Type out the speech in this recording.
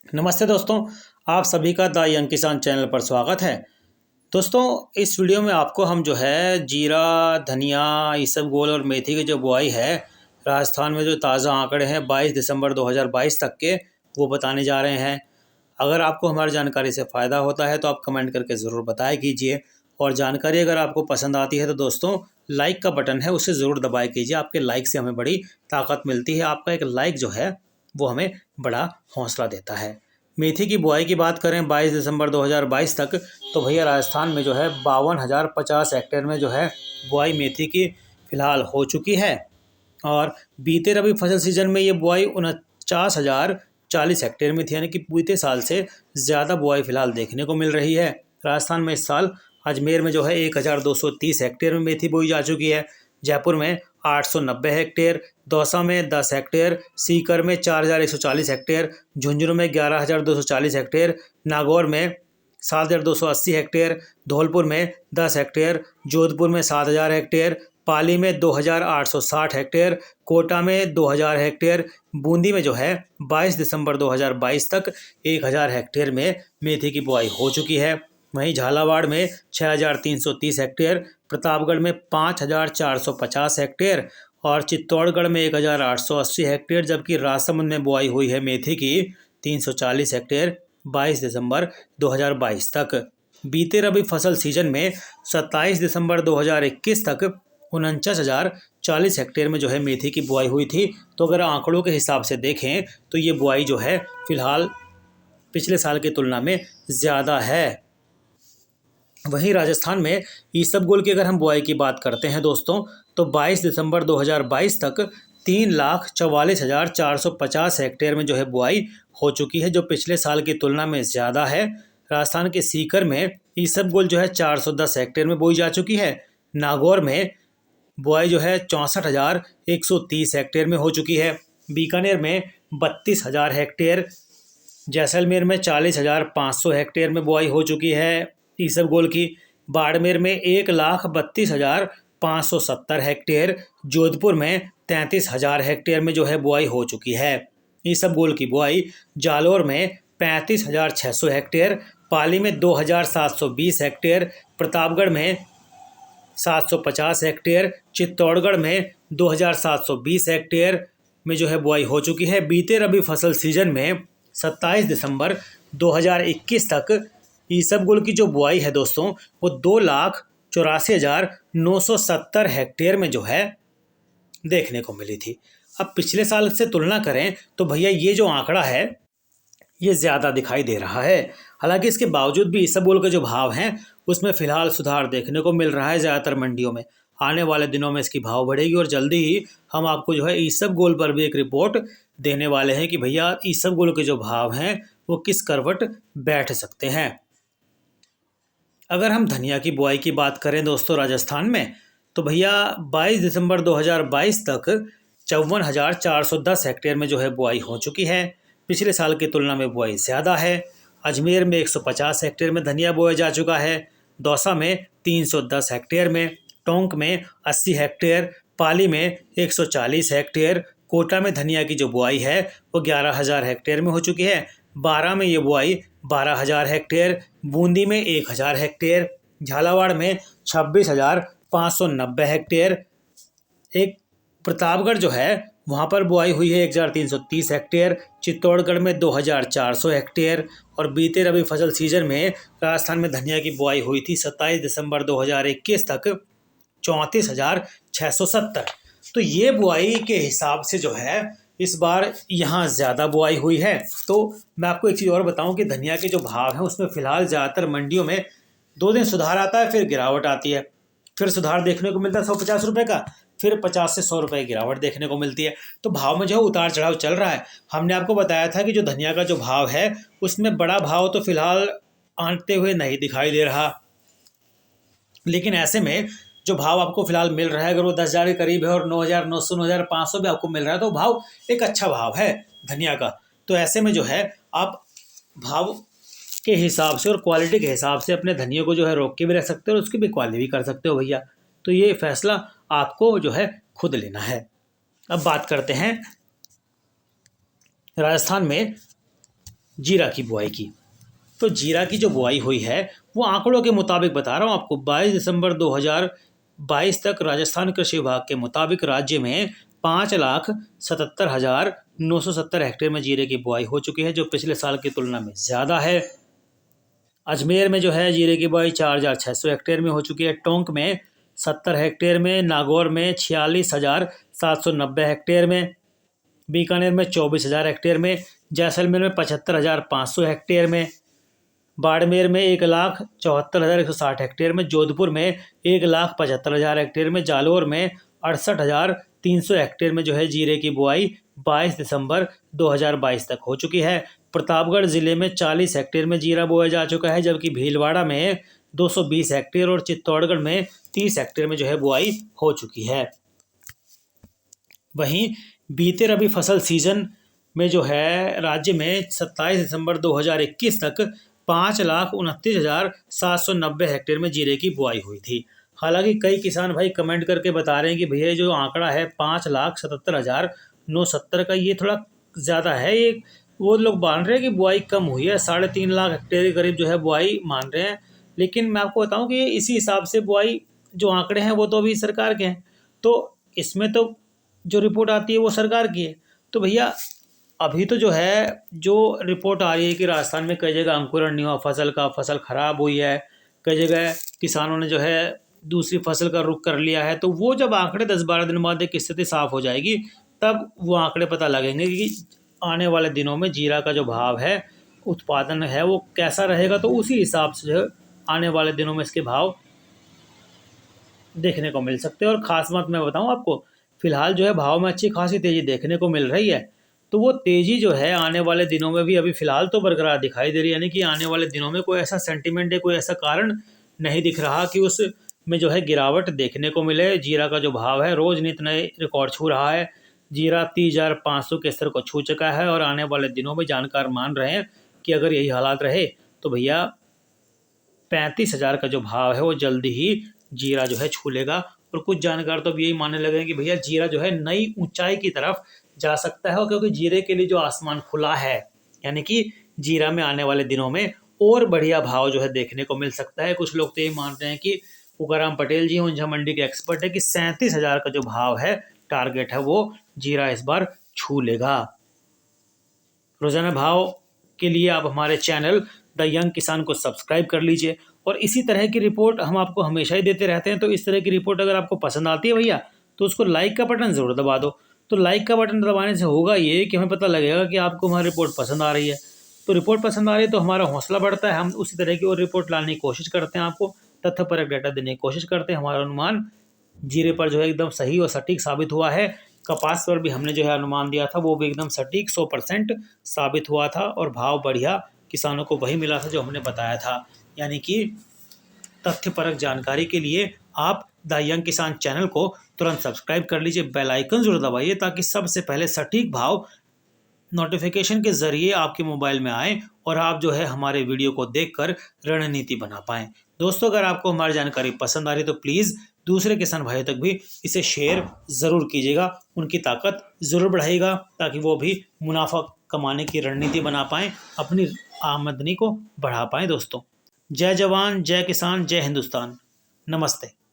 नमस्ते दोस्तों, आप सभी का द यंग किसान चैनल पर स्वागत है। दोस्तों, इस वीडियो में आपको हम जो है जीरा, धनिया, इसबगोल और मेथी की जो बुआई है राजस्थान में, जो ताज़ा आंकड़े हैं 22 दिसंबर 2022 तक के, वो बताने जा रहे हैं। अगर आपको हमारी जानकारी से फ़ायदा होता है तो आप कमेंट करके ज़रूर बताया कीजिए, और जानकारी अगर आपको पसंद आती है तो दोस्तों लाइक का बटन है उसे ज़रूर दबाया कीजिए। आपके लाइक से हमें बड़ी ताकत मिलती है। आपका एक लाइक जो है वो हमें बड़ा हौसला देता है। मेथी की बुआई की बात करें 22 दिसंबर 2022 तक, तो भैया राजस्थान में जो है 52,050 हेक्टेयर में जो है बुआई मेथी की फ़िलहाल हो चुकी है। और बीते रबी फसल सीजन में ये बुआई 49,040 हेक्टेयर में थी, यानी कि बीते साल से ज़्यादा बुआई फ़िलहाल देखने को मिल रही है। राजस्थान में इस साल अजमेर में जो है 1,230 हेक्टेयर में मेथी बोई जा चुकी है। जयपुर में 890 हेक्टेयर, दौसा में 10 हेक्टेयर, सीकर में 4,140 हेक्टेयर, झुंझुनू में 11,240 हेक्टेयर, नागौर में 7,280 हेक्टेयर, धौलपुर में 10 हेक्टेयर, जोधपुर में 7,000 हेक्टेयर, पाली में 2,860 हेक्टेयर, कोटा में 2,000 हेक्टेयर, बूंदी में जो है 22 दिसंबर 2022 तक 1,000 हेक्टेयर में मेथी की बुआई हो चुकी है। वहीं झालावाड़ में 6,330 हेक्टेयर, प्रतापगढ़ में 5,450 हेक्टेयर और चित्तौड़गढ़ में 1,880 हेक्टेयर, जबकि राजसमंद में बुआई हुई है मेथी की 340 हेक्टेयर 22 दिसंबर 2022 तक। बीते रबी फसल सीजन में 27 दिसंबर 2021 तक 49,040 हेक्टेयर में जो है मेथी की बुआई हुई थी। तो अगर आंकड़ों के हिसाब से देखें तो ये बुआई जो है फिलहाल पिछले साल की तुलना में ज़्यादा है। वहीं राजस्थान में इसबगोल की अगर हम बुआई की बात करते हैं दोस्तों, तो 22 दिसंबर 2022 तक 3,44,450 हेक्टेयर में जो है बुआई हो चुकी है, जो पिछले साल की तुलना में ज़्यादा है। राजस्थान के सीकर में इसबगोल जो है 410 हेक्टेयर में बोई जा चुकी है। नागौर में बुआई जो है 64,130 हेक्टेयर में हो चुकी है। बीकानेर में 32,000 हेक्टेयर, जैसलमेर में 40,500 हेक्टेयर में बुआई हो चुकी है इसबगोल की। बाड़मेर में 1,32,570 हेक्टेयर, जोधपुर में 33,000 हेक्टेयर में जो है बुआई हो चुकी है इसबगोल की बुआई। जालौर में 35,600 हेक्टेयर, पाली में 2,720 हेक्टेयर, प्रतापगढ़ में 750 हेक्टेयर, चित्तौड़गढ़ में 2,720 हेक्टेयर में जो है बुआई हो चुकी है। बीते रबी फसल सीजन में 27 दिसंबर 2021 तक इसबगोल की जो बुआई है दोस्तों, वो 2,84,970 हेक्टेयर में जो है देखने को मिली थी। अब पिछले साल से तुलना करें तो भैया ये जो आंकड़ा है ये ज़्यादा दिखाई दे रहा है। हालांकि इसके बावजूद भी इसबगोल के जो भाव हैं उसमें फ़िलहाल सुधार देखने को मिल रहा है ज़्यादातर मंडियों में। आने वाले दिनों में इसकी भाव बढ़ेगी और जल्दी ही हम आपको जो है इसबगोल पर भी एक रिपोर्ट देने वाले हैं कि भैया इसबगोल के जो भाव हैं वो किस करवट बैठ सकते हैं। अगर हम धनिया की बुआई की बात करें दोस्तों राजस्थान में, तो भैया 22 दिसंबर 2022 तक 54,410 हेक्टेयर में जो है बुआई हो चुकी है। पिछले साल की तुलना में बुआई ज़्यादा है। अजमेर में 150 हेक्टेयर में धनिया बोया जा चुका है, दौसा में 310 हेक्टेयर में, टोंक में 80 हेक्टेयर, पाली में 140 हेक्टेयर, कोटा में धनिया की जो बुआई है वो 11,000 हेक्टेयर में हो चुकी है। बारां में ये बुआई 12,000 हेक्टेयर, बूंदी में 1,000 हेक्टेयर, झालावाड़ में 26,590 हेक्टेयर, एक प्रतापगढ़ जो है वहाँ पर बुआई हुई है 1,330 हेक्टेयर, चित्तौड़गढ़ में 2,400 हेक्टेयर। और बीते रबी फसल सीजन में राजस्थान में धनिया की बुआई हुई थी 27 दिसंबर 2021 तक 34,670। तो ये बुआई के हिसाब से जो है इस बार यहाँ ज़्यादा बुआई हुई है। तो मैं आपको एक चीज़ और बताऊं कि धनिया के जो भाव हैं उसमें फ़िलहाल ज़्यादातर मंडियों में 2 दिन सुधार आता है, फिर गिरावट आती है, फिर सुधार देखने को मिलता है 150 रुपये का, फिर 50 से 100 रुपये की गिरावट देखने को मिलती है। तो भाव में जो है उतार चढ़ाव चल रहा है। हमने आपको बताया था कि जो धनिया का जो भाव है उसमें बड़ा भाव तो फिलहाल आते हुए नहीं दिखाई दे रहा, लेकिन ऐसे में जो भाव आपको फिलहाल मिल रहा है अगर वो 10,000 के करीब है और 9,900 9,500 भी आपको मिल रहा है तो भाव एक अच्छा भाव है धनिया का। तो ऐसे में जो है आप भाव के हिसाब से और क्वालिटी के हिसाब से अपने धनिया को जो है रोक के भी रख सकते हो और उसकी भी क्वालिटी भी कर सकते हो भैया। तो ये फैसला आपको जो है खुद लेना है। अब बात करते हैं राजस्थान में जीरा की बुआई की। तो जीरा की जो बुआई हुई है वो आंकड़ों के मुताबिक बता रहा हूँ आपको, 22 दिसंबर 2022 तक राजस्थान कृषि विभाग के मुताबिक राज्य में 5,77,970 हेक्टेयर में जीरे की बुआई हो चुकी है, जो पिछले साल की तुलना में ज़्यादा है। अजमेर में जो है जीरे की बुआई 4,600 हेक्टेयर में हो चुकी है, टोंक में 70 हेक्टेयर में, नागौर में 46,790 हेक्टेयर में, बीकानेर में 24,000 हेक्टेयर में, जैसलमेर में 75,500 हेक्टेयर में, बाड़मेर में 1,74,160 हेक्टेयर में, जोधपुर में 1,75,000 हेक्टेयर में, जालोर में 68,300 हेक्टेयर में जो है जीरे की बुआई 22 दिसंबर 2022 तक हो चुकी है। प्रतापगढ़ जिले में 40 हेक्टेयर में जीरा बोया जा चुका है, जबकि भीलवाड़ा में 220 हेक्टेयर और चित्तौड़गढ़ में 30 हेक्टेयर में जो है बुआई हो चुकी है। वहीं बीते रबी फसल सीजन में जो है राज्य में 27 दिसंबर 2021 तक 5,29,790 हेक्टेयर में जीरे की बुआई हुई थी। हालांकि कई किसान भाई कमेंट करके बता रहे हैं कि भैया जो आंकड़ा है 5,77,970 का, ये थोड़ा ज़्यादा है। ये वो लोग मान रहे हैं कि बुआई कम हुई है, 3.5 लाख हेक्टेयर के करीब जो है बुआई मान रहे हैं। लेकिन मैं आपको बताऊं कि इसी हिसाब से बुआई जो आंकड़े हैं वो तो अभी सरकार के हैं, तो इसमें तो जो रिपोर्ट आती है वो सरकार की है। तो भैया अभी तो जो है जो रिपोर्ट आ रही है कि राजस्थान में कई जगह अंकुरण नहीं हुआ फसल का, फसल खराब हुई है, कई जगह किसानों ने जो है दूसरी फसल का रुख कर लिया है, तो वो जब आंकड़े 10-12 दिन बाद एक स्थिति साफ हो जाएगी तब वो आंकड़े पता लगेंगे कि आने वाले दिनों में जीरा का जो भाव है, उत्पादन है, वो कैसा रहेगा। तो उसी हिसाब से जो है आने वाले दिनों में इसके भाव देखने को मिल सकते हैं। और ख़ास बात मैं बताऊं आपको, फिलहाल जो है भाव में अच्छी खासी तेज़ी देखने को मिल रही है। तो वो तेज़ी जो है आने वाले दिनों में भी अभी फ़िलहाल तो बरकरार दिखाई दे रही है, यानी कि आने वाले दिनों में कोई ऐसा सेंटिमेंट या कोई ऐसा कारण नहीं दिख रहा कि उसमें जो है गिरावट देखने को मिले। जीरा का जो भाव है रोज़ नित नए रिकॉर्ड छू रहा है। जीरा 30,500 के स्तर को छू चुका है और आने वाले दिनों में जानकार मान रहे हैं कि अगर यही हालात रहे तो भैया 35,000 का जो भाव है वो जल्दी ही जीरा जो है छू लेगा। और कुछ जानकार तो अब यही मानने लगे हैं कि भैया जीरा जो है नई ऊंचाई की तरफ जा सकता है, और क्योंकि जीरे के लिए जो आसमान खुला है, यानी कि जीरा में आने वाले दिनों में और बढ़िया भाव जो है देखने को मिल सकता है। कुछ लोग तो ये मान रहे हैं कि उकाराम पटेल जी ऊंझा मंडी के एक्सपर्ट है कि 37,000 का जो भाव है टारगेट है वो जीरा इस बार छू लेगा। रोजाना भाव के लिए आप हमारे चैनल द यंग किसान को सब्सक्राइब कर लीजिए, और इसी तरह की रिपोर्ट हम आपको हमेशा ही देते रहते हैं। तो इस तरह की रिपोर्ट अगर आपको पसंद आती है भैया तो उसको लाइक का बटन ज़रूर दबा दो। तो लाइक का बटन दबाने से होगा ये कि हमें पता लगेगा कि आपको हमारी रिपोर्ट पसंद आ रही है। तो रिपोर्ट पसंद आ रही है तो हमारा हौसला बढ़ता है, हम उसी तरह की और रिपोर्ट लाने की कोशिश करते हैं, आपको तथ्यपरक डेटा देने की कोशिश करते हैं। हमारा अनुमान जीरे पर जो है एकदम सही और सटीक साबित हुआ है। कपास पर भी हमने जो है अनुमान दिया था वो भी एकदम सटीक 100% साबित हुआ था, और भाव बढ़िया किसानों को वही मिला था जो हमने बताया था। यानी कि तथ्यपरक जानकारी के लिए आप द यंग किसान चैनल को तुरंत सब्सक्राइब कर लीजिए, बेल आइकन जरूर दबाइए ताकि सबसे पहले सटीक भाव नोटिफिकेशन के जरिए आपके मोबाइल में आए और आप जो है हमारे वीडियो को देखकर रणनीति बना पाएं। दोस्तों, अगर आपको हमारी जानकारी पसंद आ रही तो प्लीज़ दूसरे किसान भाइयों तक भी इसे शेयर ज़रूर कीजिएगा, उनकी ताकत ज़रूर बढ़ाइएगा ताकि वो भी मुनाफा कमाने की रणनीति बना पाएँ, अपनी आमदनी को बढ़ा पाएँ। दोस्तों, जय जवान, जय किसान, जय हिंदुस्तान। नमस्ते।